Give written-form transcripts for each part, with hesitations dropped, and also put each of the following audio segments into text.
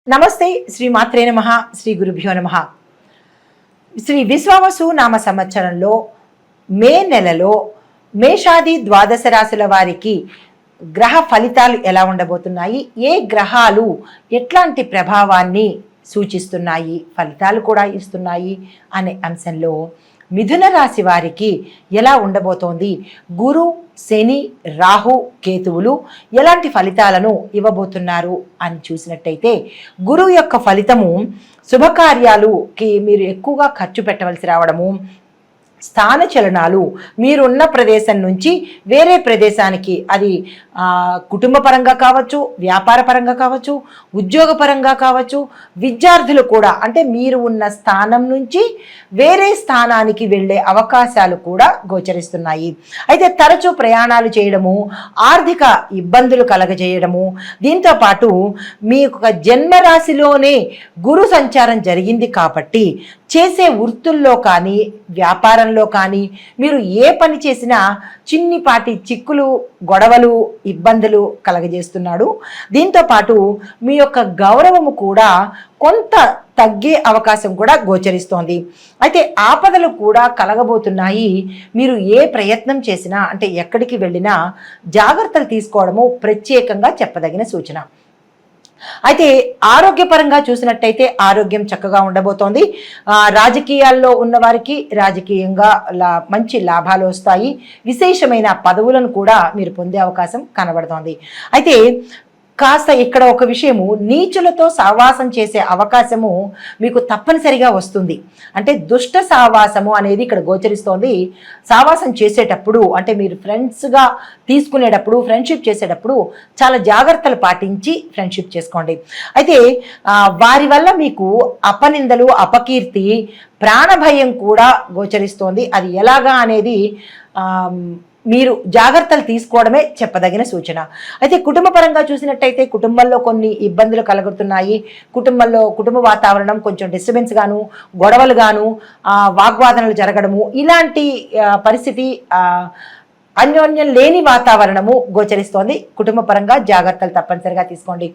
నమస్తే శ్రీ మాత్రే నమః శ్రీ గురుభ్యో నమః. శ్రీ విశ్వావసు నామ సంవత్సరంలో మే నెలలో మేషాది ద్వాదశ రాశుల వారికి గ్రహ ఫలితాలు ఎలా ఉండబోతున్నాయి, ఏ గ్రహాలు ఎట్లాంటి ప్రభావాన్ని సూచిస్తున్నాయి, ఫలితాలు కూడా ఇస్తున్నాయి అనే అంశంలో మిథున రాశి వారికి ఎలా ఉండబోతోంది, గురు శని రాహు కేతువులు ఎలాంటి ఫలితాలను ఇవ్వబోతున్నారు అని చూసినట్టయితే, గురువు యొక్క ఫలితము శుభకార్యాలుకి మీరు ఎక్కువగా ఖర్చు పెట్టవలసి రావడము, స్థానచలనాలు, మీరున్న ప్రదేశం నుంచి వేరే ప్రదేశానికి, అది కుటుంబ పరంగా కావచ్చు, వ్యాపార పరంగా కావచ్చు, ఉద్యోగపరంగా కావచ్చు, విద్యార్థులు కూడా అంటే మీరు ఉన్న స్థానం నుంచి వేరే స్థానానికి వెళ్ళే అవకాశాలు కూడా గోచరిస్తున్నాయి. అయితే తరచూ ప్రయాణాలు చేయడము, ఆర్థిక ఇబ్బందులు కలగజేయడము, దీంతోపాటు మీ యొక్క జన్మరాశిలోనే గురు సంచారం జరిగింది కాబట్టి చేసే వృత్తుల్లో కానీ వ్యాపారంలో కానీ మీరు ఏ పని చేసినా చిన్నిపాటి చిక్కులు, గొడవలు, ఇబ్బందులు కలగజేస్తున్నాడు. దీంతోపాటు మీ యొక్క గౌరవము కూడా కొంత తగ్గే అవకాశం కూడా గోచరిస్తోంది. అయితే ఆపదలు కూడా కలగబోతున్నాయి. మీరు ఏ ప్రయత్నం చేసినా అంటే ఎక్కడికి వెళ్ళినా జాగ్రత్తలు తీసుకోవడము ప్రత్యేకంగా చెప్పదగిన సూచన. అయితే ఆరోగ్యపరంగా చూసినట్టయితే ఆరోగ్యం చక్కగా ఉండబోతోంది. రాజకీయాల్లో ఉన్న వారికి రాజకీయంగా మంచి లాభాలు వస్తాయి. విశేషమైన పదవులను కూడా మీరు పొందే అవకాశం కనబడుతోంది. అయితే కాస్త ఇక్కడ ఒక విషయము, నీచులతో సావాసం చేసే అవకాశము మీకు తప్పనిసరిగా వస్తుంది. అంటే దుష్ట సావాసము అనేది ఇక్కడ గోచరిస్తోంది. సావాసం చేసేటప్పుడు అంటే మీరు ఫ్రెండ్స్గా తీసుకునేటప్పుడు, ఫ్రెండ్షిప్ చేసేటప్పుడు చాలా జాగ్రత్తలు పాటించి ఫ్రెండ్షిప్ చేసుకోండి. అయితే వారి వల్ల మీకు అపనిందలు, అపకీర్తి, ప్రాణభయం కూడా గోచరిస్తోంది. అది ఎలాగా అనేది మీరు జాగ్రత్తలు తీసుకోవడమే చెప్పదగిన సూచన. అయితే కుటుంబ పరంగా చూసినట్టయితే కుటుంబంలో కొన్ని ఇబ్బందులు కలుగుతున్నాయి. కుటుంబ వాతావరణం కొంచెం డిస్టర్బెన్స్ గాను, గొడవలు గాను, వాగ్వాదనలు జరగడము, ఇలాంటి పరిస్థితి, అన్యోన్యం లేని వాతావరణము గోచరిస్తోంది. కుటుంబ పరంగా జాగ్రత్తలు తప్పనిసరిగా తీసుకోండి.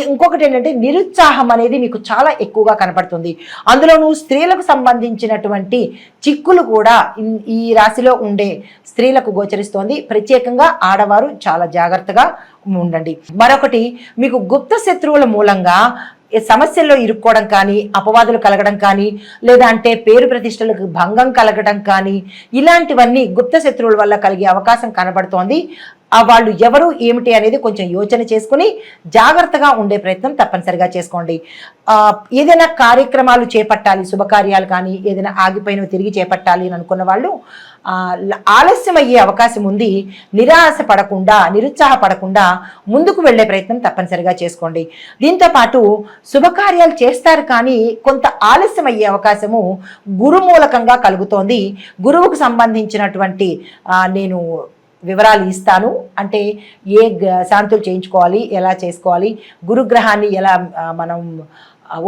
ఇంకొకటి ఏంటంటే నిరుత్సాహం అనేది మీకు చాలా ఎక్కువగా కనపడుతుంది. అందులోనూ స్త్రీలకు సంబంధించినటువంటి చిక్కులు కూడా ఈ రాశిలో ఉండే స్త్రీలకు గోచరిస్తోంది. ప్రత్యేకంగా ఆడవారు చాలా జాగ్రత్తగా ఉండండి. మరొకటి, మీకు గుప్త శత్రువుల మూలంగా సమస్యల్లో ఇరుక్కోవడం కానీ, అపవాదులు కలగడం కానీ, లేదా అంటే పేరు ప్రతిష్టలకు భంగం కలగడం కానీ, ఇలాంటివన్నీ గుప్త శత్రువుల వల్ల కలిగే అవకాశం కనబడుతోంది. వాళ్ళు ఎవరు ఏమిటి అనేది కొంచెం యోచన చేసుకుని జాగ్రత్తగా ఉండే ప్రయత్నం తప్పనిసరిగా చేసుకోండి. ఏదైనా కార్యక్రమాలు చేపట్టాలి, శుభకార్యాలు కానీ ఏదైనా ఆగిపోయినవి తిరిగి చేపట్టాలి అని అనుకున్న వాళ్ళు ఆలస్యం అయ్యే అవకాశం ఉంది. నిరాశ పడకుండా, నిరుత్సాహపడకుండా ముందుకు వెళ్ళే ప్రయత్నం తప్పనిసరిగా చేసుకోండి. దీంతోపాటు శుభకార్యాలు చేస్తారు కానీ కొంత ఆలస్యం అయ్యే అవకాశము గురు మూలకంగా కలుగుతోంది. గురువుకు సంబంధించినటువంటి నేను వివరాలు ఇస్తాను. అంటే ఏ శాంతులు చేయించుకోవాలి, ఎలా చేసుకోవాలి, గురుగ్రహాన్ని ఎలా మనం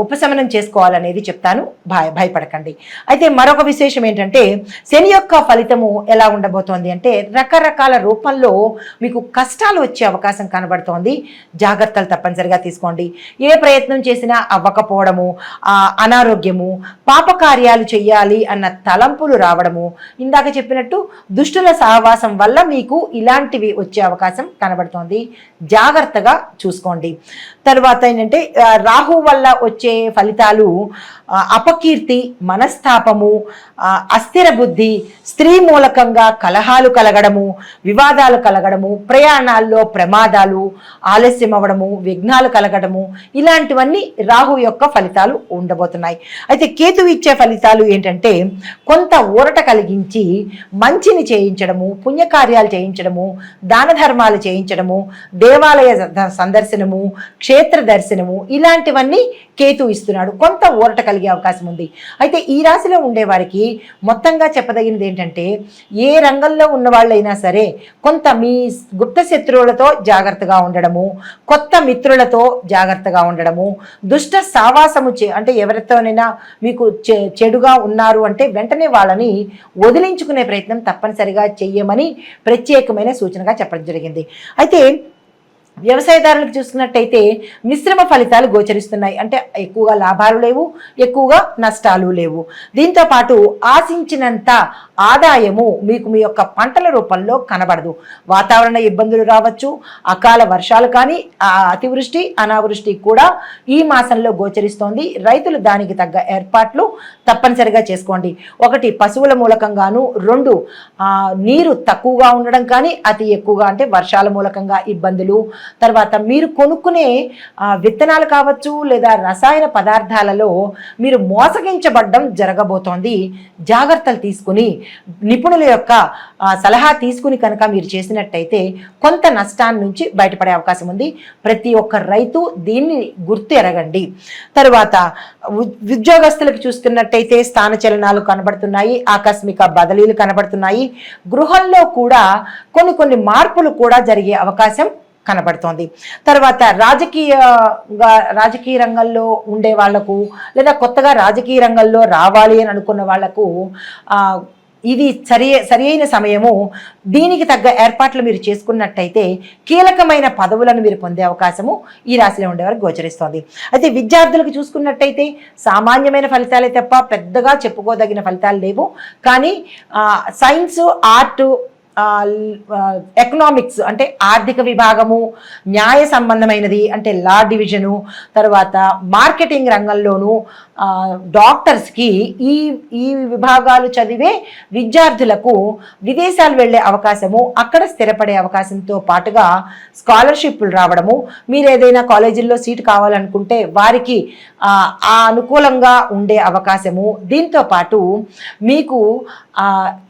ఉపశమనం చేసుకోవాలనేది చెప్తాను. భయపడకండి. అయితే మరొక విశేషం ఏంటంటే, శని యొక్క ఫలితము ఎలా ఉండబోతోంది అంటే రకరకాల రూపంలో మీకు కష్టాలు వచ్చే అవకాశం కనబడుతోంది. జాగ్రత్తలు తప్పనిసరిగా తీసుకోండి. ఏ ప్రయత్నం చేసినా అవ్వకపోవడము, అనారోగ్యము, పాపకార్యాలు చెయ్యాలి అన్న తలంపులు రావడము, ఇందాక చెప్పినట్టు దుష్టుల సహవాసం వల్ల మీకు ఇలాంటివి వచ్చే అవకాశం కనబడుతోంది. జాగ్రత్తగా చూసుకోండి. తర్వాత ఏంటంటే రాహు వల్ల వచ్చే ఫలితాలు అపకీర్తి, మనస్తాపము, అస్థిర బుద్ధి, స్త్రీ మూలకంగా కలహాలు కలగడము, వివాదాలు కలగడము, ప్రయాణాల్లో ప్రమాదాలు, ఆలస్యం అవ్వడము, విఘ్నాలు కలగడము, ఇలాంటివన్నీ రాహు యొక్క ఫలితాలు ఉండబోతున్నాయి. అయితే కేతు ఇచ్చే ఫలితాలు ఏంటంటే కొంత ఊరట కలిగించి మంచిని చేయించడము, పుణ్యకార్యాలు చేయించడము, దాన ధర్మాలు చేయించడము, దేవాలయ సందర్శనము, క్షేత్ర దర్శనము, ఇలాంటివన్నీ కేతు ఇస్తున్నాడు. కొంత ఊరట కలిగే అవకాశం ఉంది. అయితే ఈ రాశిలో ఉండే వారికి మొత్తంగా చెప్పదగినది ఏంటంటే, ఏ రంగంలో ఉన్న వాళ్ళైనా సరే కొంత మీ గుప్త శత్రువులతో జాగ్రత్తగా ఉండడము, కొత్త మిత్రులతో జాగ్రత్తగా ఉండడము, దుష్ట సావాసము అంటే ఎవరితోనైనా మీకు చెడుగా ఉన్నారు అంటే వెంటనే వాళ్ళని వదిలించుకునే ప్రయత్నం తప్పనిసరిగా చెయ్యమని ప్రత్యేకమైన సూచనగా చెప్పడం జరిగింది. అయితే వ్యవసాయదారులకు చూసుకున్నట్టయితే మిశ్రమ ఫలితాలు గోచరిస్తున్నాయి. అంటే ఎక్కువగా లాభాలు లేవు, ఎక్కువగా నష్టాలు లేవు. దీంతో పాటు ఆశించినంత ఆదాయము మీకు మీ యొక్క పంటల రూపంలో కనబడదు. వాతావరణ ఇబ్బందులు రావచ్చు, అకాల వర్షాలు కానీ అతివృష్టి అనావృష్టి కూడా ఈ మాసంలో గోచరిస్తోంది. రైతులు దానికి తగ్గ ఏర్పాట్లు తప్పనిసరిగా చేసుకోండి. 1 పశువుల మూలకంగాను, 2 నీరు తక్కువగా ఉండడం కానీ అతి ఎక్కువగా అంటే వర్షాల మూలకంగా ఇబ్బందులు, తర్వాత మీరు కొనుక్కునే విత్తనాలు కావచ్చు లేదా రసాయన పదార్థాలలో మీరు మోసగించబడ్డం జరగబోతోంది. జాగ్రత్తలు తీసుకుని నిపుణుల యొక్క సలహా తీసుకుని కనుక మీరు చేసినట్టయితే కొంత నష్టాన్ని నుంచి బయటపడే అవకాశం ఉంది. ప్రతి ఒక్క రైతు దీన్ని గుర్తు ఎరగండి. తరువాత ఉద్యోగస్తులకు చూస్తున్నట్టయితే స్థానచలనాలు కనబడుతున్నాయి, ఆకస్మిక బదిలీలు కనబడుతున్నాయి. గృహంలో కూడా కొన్ని మార్పులు కూడా జరిగే అవకాశం కనబడుతోంది. తర్వాత రాజకీయ రంగంలో ఉండే వాళ్లకు లేదా కొత్తగా రాజకీయ రంగంలో రావాలి అని అనుకున్న వాళ్లకు ఇది సరియైన సమయము. దీనికి తగ్గ ఏర్పాట్లు మీరు చేసుకున్నట్టయితే కీలకమైన పదవులను మీరు పొందే అవకాశము ఈ రాశిలో ఉండేవారికి గోచరిస్తోంది. అయితే విద్యార్థులకు చూసుకున్నట్టయితే సామాన్యమైన ఫలితాలే తప్ప పెద్దగా చెప్పుకోదగిన ఫలితాలు లేవు. కానీ సైన్స్, ఆర్ట్, ఎకనామిక్స్ అంటే ఆర్థిక విభాగము, న్యాయ సంబంధమైనది అంటే లా డివిజను, తర్వాత మార్కెటింగ్ రంగంలోనూ డాక్టర్స్కి ఈ విభాగాలు చదివే విద్యార్థులకు విదేశాలు వెళ్ళే అవకాశము, అక్కడ స్థిరపడే అవకాశంతో పాటుగా స్కాలర్షిప్లు రావడము, మీరు ఏదైనా కాలేజీల్లో సీటు కావాలనుకుంటే వారికి అనుకూలంగా ఉండే అవకాశము. దీంతో పాటు మీకు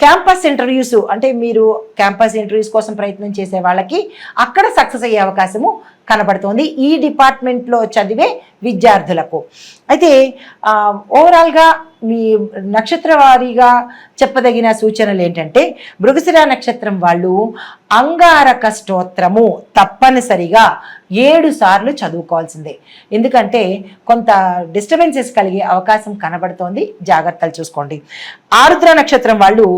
క్యాంపస్ ఇంటర్వ్యూస్ అంటే మీరు క్యాంపస్ ఇంటర్వ్యూస్ కోసం ప్రయత్నం చేసే వాళ్ళకి అక్కడ సక్సెస్ అయ్యే అవకాశము కనబడుతోంది ఈ డిపార్ట్మెంట్లో చదివే విద్యార్థులకు. అయితే ఓవరాల్గా మీ నక్షత్ర వారీగా చెప్పదగిన సూచనలు ఏంటంటే, మృగశిర నక్షత్రం వాళ్ళు అంగారక స్తోత్రము తప్పనిసరిగా 7 సార్లు చదువుకోవాల్సిందే. ఎందుకంటే కొంత డిస్టర్బెన్సెస్ కలిగే అవకాశం కనబడుతోంది, జాగ్రత్తలు చూసుకోండి. ఆరుద్ర నక్షత్రం వాళ్ళు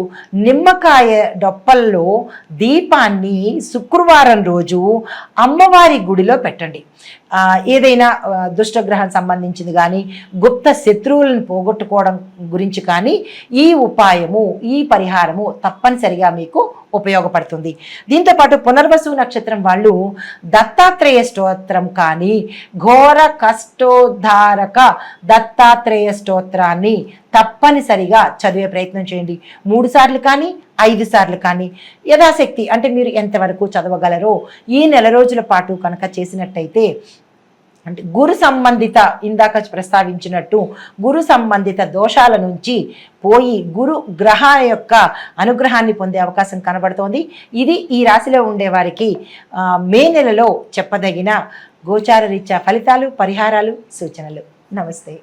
నిమ్మకాయ డొప్పల్లో దీపాన్ని శుక్రవారం రోజు అమ్మవారి గుడిలో పెట్టండి. ఏదైనా దుష్టగ్రహం సంబంధించింది కానీ గుప్త శత్రువులను పోగొట్టుకోవడం గురించి కానీ ఈ ఉపాయము, ఈ పరిహారము తప్పనిసరిగా మీకు ఉపయోగపడుతుంది. దీంతోపాటు పునర్వసు నక్షత్రం వాళ్ళు దత్తాత్రేయ స్తోత్రం కానీ ఘోర కష్టోద్ధారక దత్తాత్రేయ స్తోత్రాన్ని తప్పనిసరిగా చదివే ప్రయత్నం చేయండి. 3 సార్లు కానీ 5 సార్లు కానీ యథాశక్తి అంటే మీరు ఎంతవరకు చదవగలరో ఈ నెల రోజుల పాటు కనుక చేసినట్టయితే అంటే గురు సంబంధిత ఇందాక ప్రస్తావించినట్టు గురు సంబంధిత దోషాల నుంచి పోయి గురు గ్రహ యొక్క అనుగ్రహాన్ని పొందే అవకాశం కనబడుతోంది. ఇది ఈ రాశిలో ఉండేవారికి మే నెలలో చెప్పదగిన గోచార రీత్యా ఫలితాలు, పరిహారాలు, సూచనలు. నమస్తే.